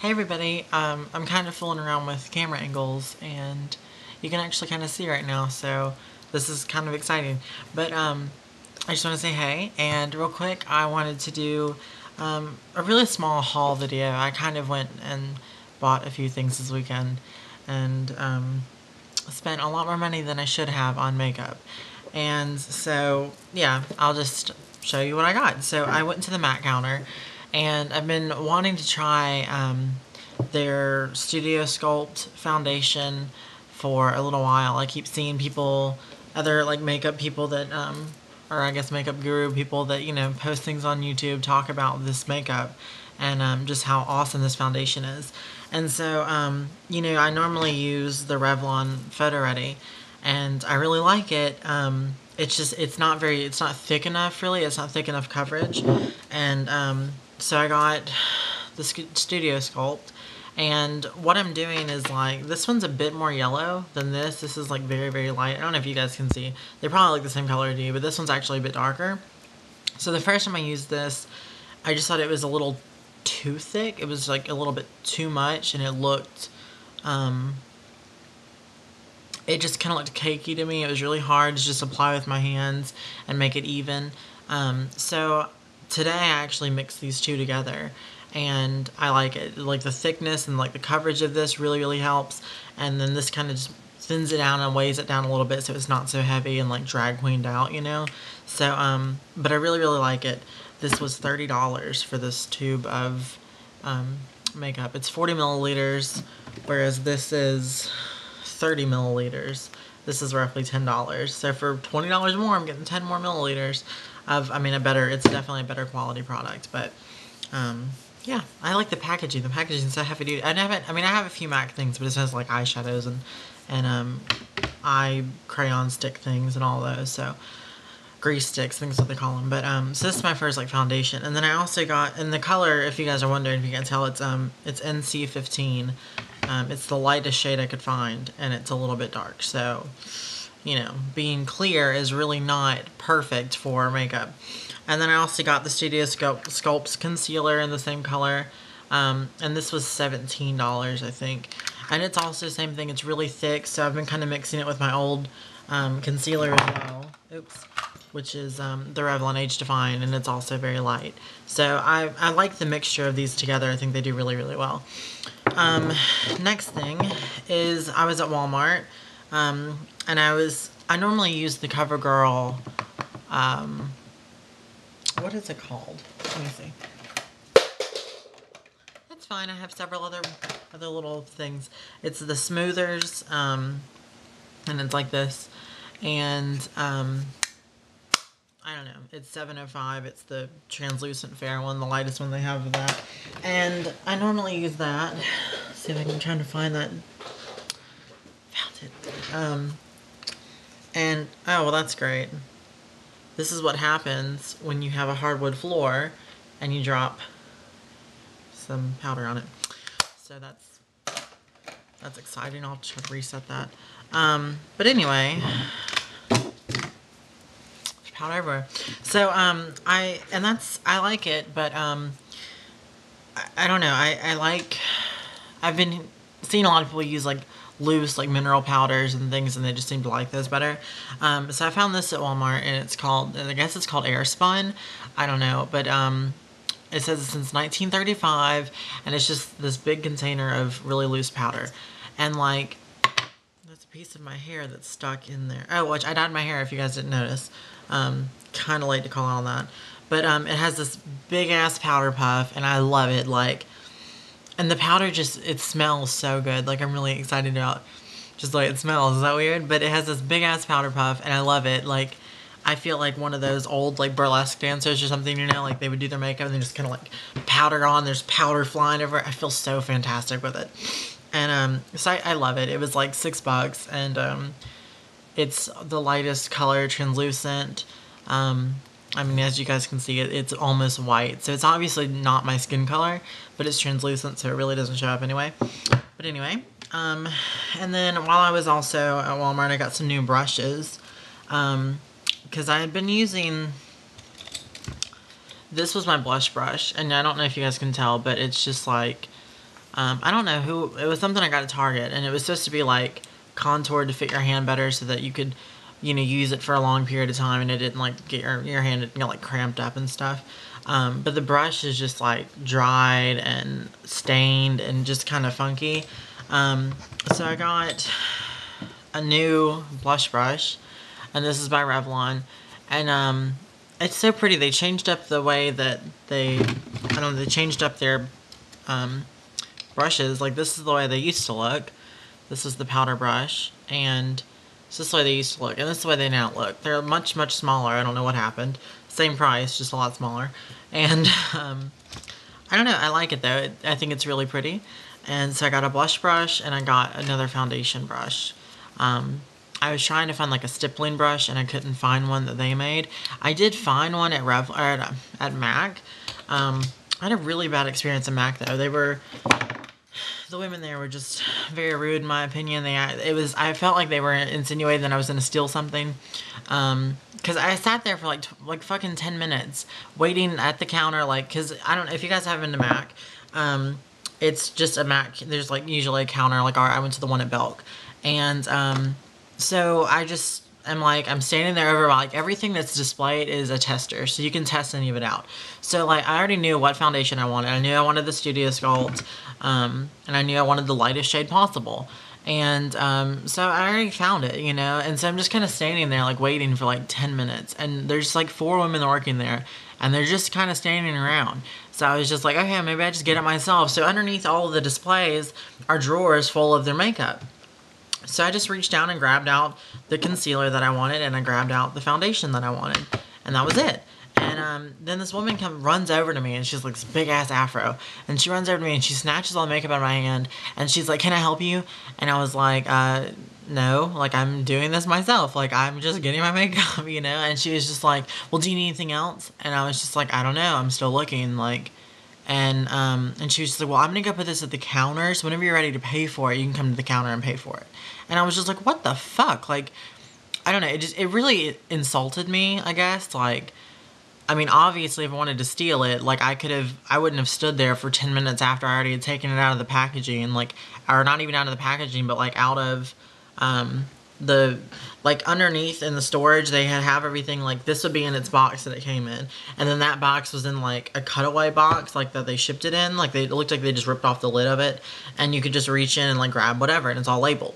Hey everybody, I'm kind of fooling around with camera angles and you can actually kind of see right now, so this is kind of exciting. But I just want to say hey, and real quick I wanted to do a really small haul video. I kind of went and bought a few things this weekend and spent a lot more money than I should have on makeup. And so, yeah, I'll just show you what I got. So I went to the MAC counter, and I've been wanting to try their Studio Sculpt foundation for a little while. I keep seeing people, other like makeup people that, or I guess makeup guru people that, you know, post things on YouTube, talk about this makeup and just how awesome this foundation is. And so, you know, I normally use the Revlon Photo Ready, and I really like it. It's not thick enough, really. It's not thick enough coverage. And so I got the Studio Sculpt. And what I'm doing is, like, this one's a bit more yellow than this. This is, like, very, very light. I don't know if you guys can see. They probably look the same color to you, but this one's actually a bit darker. So the first time I used this, I just thought it was a little too thick. It was, like, a little bit too much, and it looked, it just kind of looked cakey to me. It was really hard to just apply with my hands and make it even. So today I actually mixed these two together, and I like it. Like the thickness and like the coverage of this really, really helps. And then this kind of just thins it down and weighs it down a little bit so it's not so heavy and like drag queened out, you know? So, but I really, really like it. This was $30 for this tube of makeup. It's 40 milliliters, whereas this is 30 milliliters. This is roughly $10. So for $20 more, I'm getting 10 more milliliters of, it's definitely a better quality product. But, yeah, I like the packaging. The packaging's so heavy duty. I have a few MAC things, but it says like eyeshadows and eye crayon stick things and all those. So grease sticks, things what they call them. But so this is my first like foundation, and then I also got, in the color, if you guys are wondering, if you can't tell, it's NC15. It's the lightest shade I could find, and it's a little bit dark. So, you know, being clear is really not perfect for makeup. And then I also got the Studio Sculpt's concealer in the same color, and this was $17, I think. And it's also the same thing. It's really thick, so I've been kind of mixing it with my old concealer as well. Oops. Which is the Revlon Age Define, and it's also very light. So I like the mixture of these together. I think they do really, really well. Next thing is I was at Walmart, and I normally use the CoverGirl, what is it called? Let me see. That's fine. I have several other little things. It's the Smoothers, and it's like this, and I don't know, it's 705, it's the translucent fair one, the lightest one they have of that, and I normally use that. Let's see if I can try to find that. Found it. And, oh, well, that's great. This is what happens when you have a hardwood floor and you drop some powder on it. So that's exciting. I'll try to reset that. But anyway, powder everywhere. So, I like it, but, I don't know, I've been seeing a lot of people use, like, loose, like, mineral powders and things, and they just seem to like those better. So I found this at Walmart, and I guess it's called Airspun. I don't know, but, it says it's since 1935, and it's just this big container of really loose powder. And, like, there's a piece of my hair that's stuck in there. Oh, which I dyed my hair, if you guys didn't notice. Kind of late to call out on that. But, it has this big-ass powder puff, and I love it, like, and the powder it smells so good. Like, I'm really excited about just the way it smells. Is that weird? But it has this big-ass powder puff, and I love it. Like, I feel like one of those old, like, burlesque dancers or something, you know? Like, they would do their makeup, and they just kind of, like, powder on. There's powder flying everywhere. I feel so fantastic with it. And, so I love it. It was, like, $6, and, it's the lightest color, translucent. As you guys can see, it's almost white. So it's obviously not my skin color, but it's translucent, so it really doesn't show up anyway. But anyway, and then while I was also at Walmart, I got some new brushes. Because I had been using, this was my blush brush, and I don't know if you guys can tell, but it's just like I don't know who, it was something I got at Target, and it was supposed to be like contoured to fit your hand better so that you could, use it for a long period of time and it didn't like get your hand didn't get like cramped up and stuff. But the brush is just like dried and stained and just kind of funky. So I got a new blush brush, and this is by Revlon, and it's so pretty. They changed up the way that I don't know, they changed up their brushes. Like, this is the way they used to look. This is the powder brush, and this is the way they used to look, and this is the way they now look. They're much, much smaller. I don't know what happened. Same price, just a lot smaller. And I don't know. I like it, though. I think it's really pretty. And so I got a blush brush, and I got another foundation brush. I was trying to find like a stippling brush, and I couldn't find one that they made. I did find one at at MAC. I had a really bad experience at MAC, though. The women there were just very rude, in my opinion. I felt like they were insinuating that I was going to steal something. Because I sat there for like fucking 10 minutes waiting at the counter, because I don't know if you guys haven't been to MAC. It's just a MAC. There's like usually a counter. Like, I went to the one at Belk, and so I'm standing there over, like, everything that's displayed is a tester, so you can test any of it out. So, like, I already knew what foundation I wanted. I knew I wanted the Studio Sculpt, and I knew I wanted the lightest shade possible. And so I already found it, and so I'm just kind of standing there, like, waiting for like 10 minutes, and there's like 4 women working there, and they're just kind of standing around. So I was just like, okay, maybe I just get it myself. So underneath all of the displays are drawers full of their makeup. So I just reached down and grabbed out the concealer that I wanted, and I grabbed out the foundation that I wanted, and that was it. And then this woman runs over to me, and she's like this big ass afro, and she runs over to me and she snatches all the makeup out of my hand, and she's like, "Can I help you?" And I was like, no, like, I'm doing this myself, like, I'm just getting my makeup, And she was just like, "Well, do you need anything else?" And I was just like, "I don't know, I'm still looking," like. And she was just like, "Well, I'm gonna go put this at the counter, so whenever you're ready to pay for it, you can come to the counter and pay for it." And I was just like, what the fuck? Like, I don't know, it really insulted me, I guess. Like, I mean, obviously, if I wanted to steal it, like, I wouldn't have stood there for 10 minutes after I already had taken it out of the packaging, and, like, or not even out of the packaging, but, like, out of, like, underneath in the storage, they have everything, like, this would be in its box that it came in, and then that box was in, like, a cutaway box, like, that they shipped it in, like, it looked like they just ripped off the lid of it, and you could just reach in and, like, grab whatever, and it's all labeled.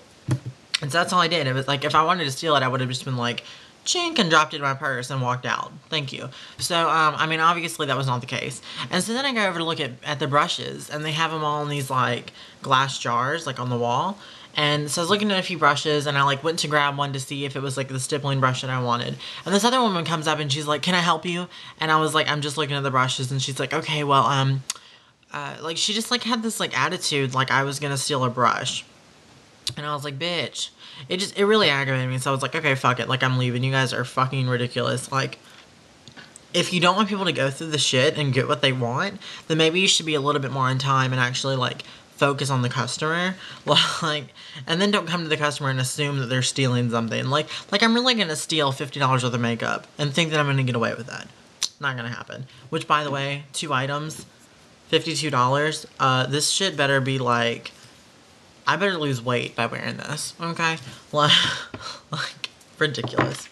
And so that's all I did. It was like, if I wanted to steal it, I would have just been like, chink, and dropped it in my purse and walked out. Thank you. So, I mean, obviously that was not the case. And so then I go over to look at the brushes, and they have them all in these, like, glass jars, like, on the wall. And so I was looking at a few brushes, and I, like, went to grab one to see if it was, like, the stippling brush that I wanted. And this other woman comes up, and she's like, "Can I help you?" And I was like, "I'm just looking at the brushes." And she's like, "Okay, well, like, she just, like, had this, like, attitude, like I was gonna steal a brush. And I was like, bitch. It really aggravated me. So I was like, okay, fuck it. Like, I'm leaving. You guys are fucking ridiculous. Like, if you don't want people to go through the shit and get what they want, then maybe you should be a little bit more on time and actually, like, focus on the customer. Like, and then don't come to the customer and assume that they're stealing something. Like I'm really gonna steal $50 worth of makeup and think that I'm gonna get away with that. Not gonna happen. Which, by the way, 2 items, $52. This shit better be, like, I better lose weight by wearing this, okay? Like, ridiculous.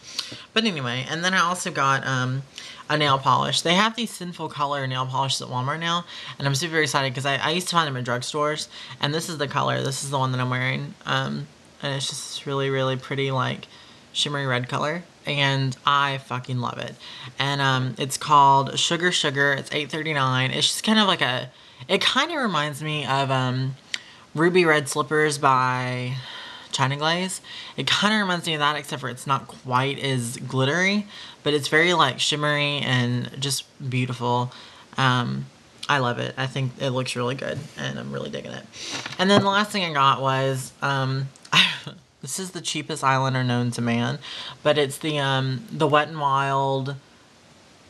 But anyway, and then I also got a nail polish. They have these Sinful Color nail polishes at Walmart now, and I'm super excited because I used to find them at drugstores, and this is the color. This is the one that I'm wearing, and it's just really, really pretty, like, shimmery red color, and I fucking love it. And it's called Sugar Sugar. It's $8.39. It's just kind of like it kind of reminds me of Ruby Red Slippers by China Glaze. It kind of reminds me of that, except for it's not quite as glittery, but it's very, like, shimmery and just beautiful. I love it. I think it looks really good, and I'm really digging it. And then the last thing I got was, this is the cheapest eyeliner known to man, but it's the Wet n Wild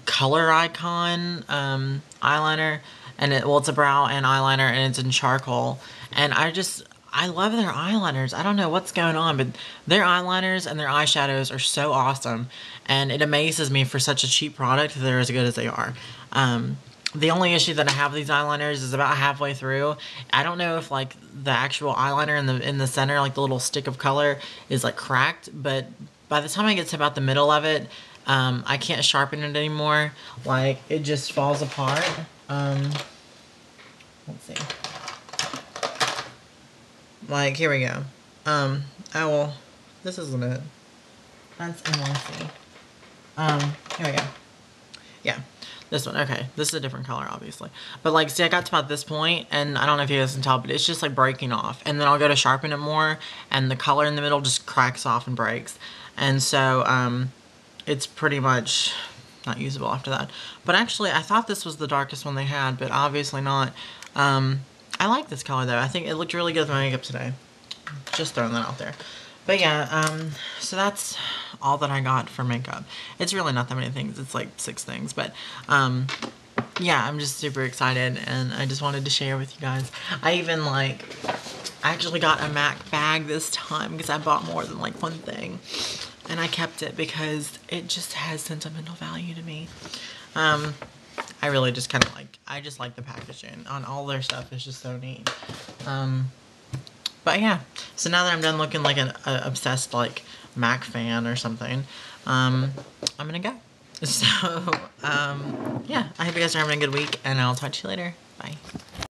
Color Icon eyeliner, and it's a brow and eyeliner, and it's in charcoal, and I love their eyeliners. I don't know what's going on, but their eyeliners and their eyeshadows are so awesome, and it amazes me for such a cheap product that they're as good as they are. The only issue that I have with these eyeliners is about halfway through. I don't know if like the actual eyeliner in the center, like the little stick of color, is like cracked, but by the time I get to about the middle of it, I can't sharpen it anymore. Like it just falls apart. Let's see. Like here we go. I will. This isn't it. That's NYC. Here we go. Yeah, this one. Okay, this is a different color, obviously. But like, see, I got to about this point, and I don't know if you guys can tell, but it's just like breaking off. And then I'll go to sharpen it more, and the color in the middle just cracks off and breaks. And so, it's pretty much not usable after that. But actually, I thought this was the darkest one they had, but obviously not. I like this color though. I think it looked really good with my makeup today. Just throwing that out there. But yeah, so that's all that I got for makeup. It's really not that many things. It's like 6 things. But, yeah, I'm just super excited. And I just wanted to share with you guys. I even, like, I actually got a MAC bag this time because I bought more than, like, one thing. And I kept it because it just has sentimental value to me. I really just kind of like, I just like the packaging on all their stuff. It's just so neat. But yeah, so now that I'm done looking like an obsessed like Mac fan or something, I'm gonna go. So, yeah, I hope you guys are having a good week, and I'll talk to you later. Bye.